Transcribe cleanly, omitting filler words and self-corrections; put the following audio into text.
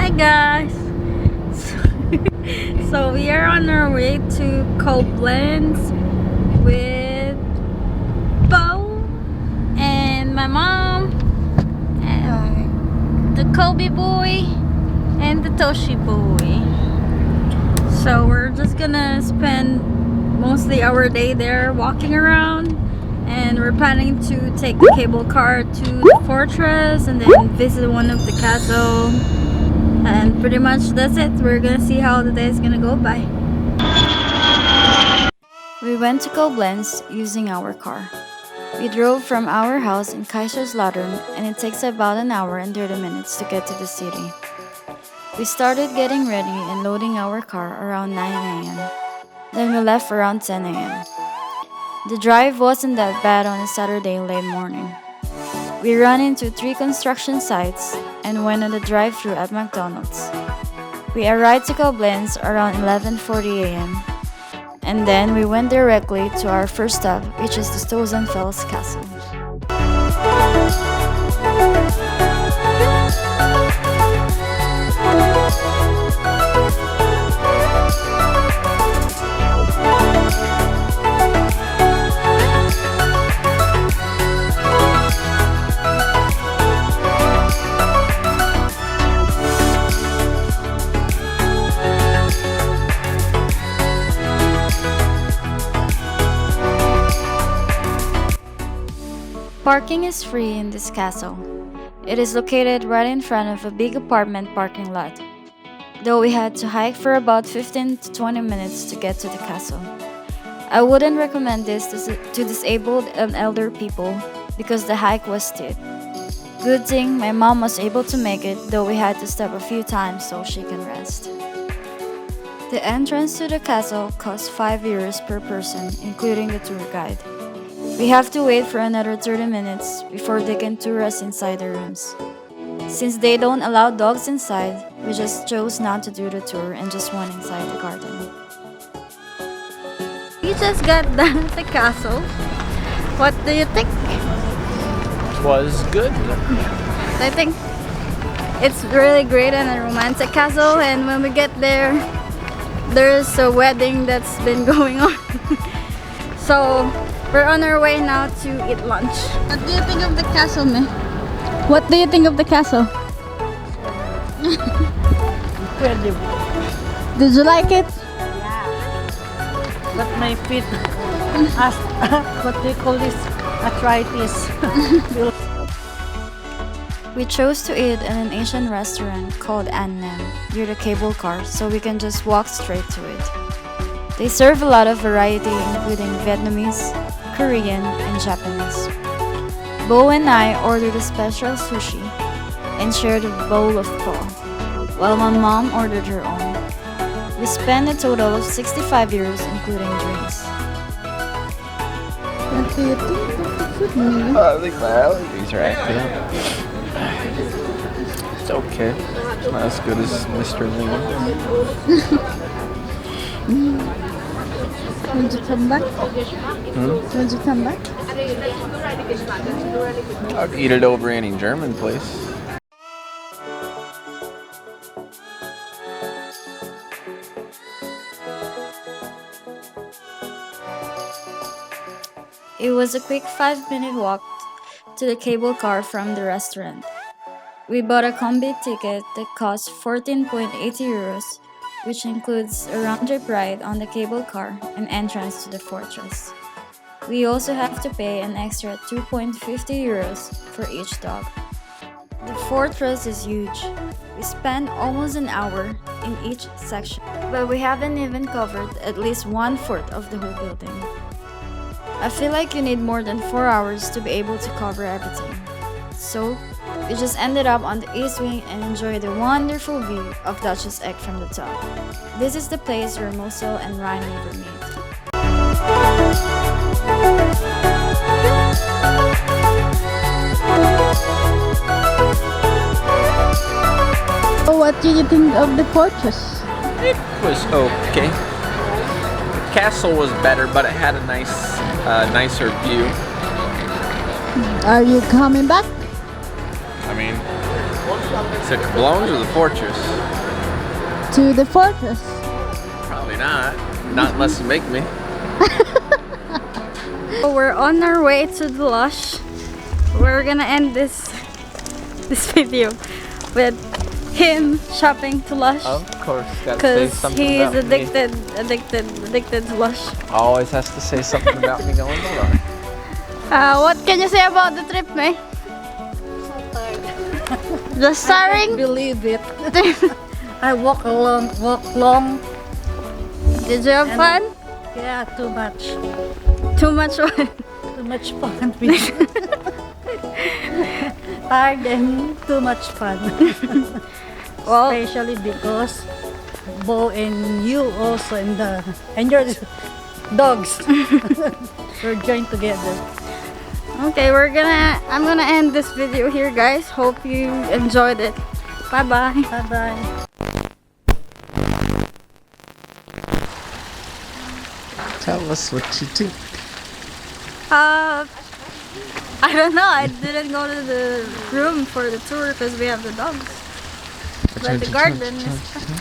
Hi guys! So we are on our way to Koblenz with Bo and my mom and the Kobe boy and the Toshi boy. So we're just gonna spend mostly our day there walking around, and we're planning to take the cable car to the fortress and then visit one of the castle, and pretty much that's it. We're gonna see how the day is gonna go by. We went to Koblenz using our car. We drove from our house in Kaiserslautern, and it takes about an hour and 30 minutes to get to the city. We started getting ready and loading our car around 9 a.m. Then we left around 10 a.m. The drive wasn't that bad on a Saturday late morning. We ran into 3 construction sites and went on the drive-thru at McDonald's. We arrived to Koblenz around 11:40 a.m. and then we went directly to our first stop, which is the Stolzenfels Castle. Parking is free in this castle. It is located right in front of a big apartment parking lot, though we had to hike for about 15 to 20 minutes to get to the castle. I wouldn't recommend this to disabled and elder people because the hike was steep. Good thing my mom was able to make it, though we had to stop a few times so she can rest. The entrance to the castle costs 5 euros per person, including the tour guide. We have to wait for another 30 minutes before they can tour us inside the rooms. Since they don't allow dogs inside, we just chose not to do the tour and just went inside the garden. We just got done at the castle. What do you think? Was good. I think it's really great and a romantic castle, and when we get there, there's a wedding that's been going on. So we're on our way now to eat lunch. What do you think of the castle, me? What do you think of the castle? Incredible. Did you like it? Yeah. But my feet has what they call this arthritis. We chose to eat in an Asian restaurant called An Nam near the cable car, so we can just walk straight to it. They serve a lot of variety, including Vietnamese, Korean, and Japanese. Bo and I ordered a special sushi and shared a bowl of pho, while my mom ordered her own. We spent a total of 65 euros, including drinks. What do you think of the food, Mimi? I think my allergies are acting up. It's okay. It's not as good as Mr. Lee. Would you come back? Would you come back? I'd eat it over any German place. It was a quick 5-minute walk to the cable car from the restaurant. We bought a combi ticket that cost 14.80 euros, which includes a round-trip ride on the cable car and entrance to the fortress. We also have to pay an extra 2.50 euros for each dog. The fortress is huge. We spent almost an hour in each section, but we haven't even covered at least 1/4 of the whole building. I feel like you need more than 4 hours to be able to cover everything. So, we just ended up on the east wing and enjoyed the wonderful view of Dutchess Egg from the top. This is the place where Mosel and Rhine River meet. So what do you think of the fortress? It was okay. The castle was better, but it had a nicer view. Are you coming back? I mean, To Koblenz or the fortress? To the fortress. Probably not. Not unless you make me. We're on our way to the Lush. We're gonna end this video with him shopping to Lush. Of course, gotta say Because something he's about me. addicted to Lush. Always has to say something about me going to Lush. What can you say about the trip, May? Just I can't starring? believe it. I walk long. Did you have fun? Yeah, too much. Too much fun. Too much fun. Tired and too much fun. Well, Especially because Bo and you also and your dogs we're joined together. okay, I'm gonna end this video here, guys. Hope you enjoyed it. Bye bye. Bye bye. Tell us what you think. I don't know. I didn't go to the room for the tour because we have the dogs. But the garden is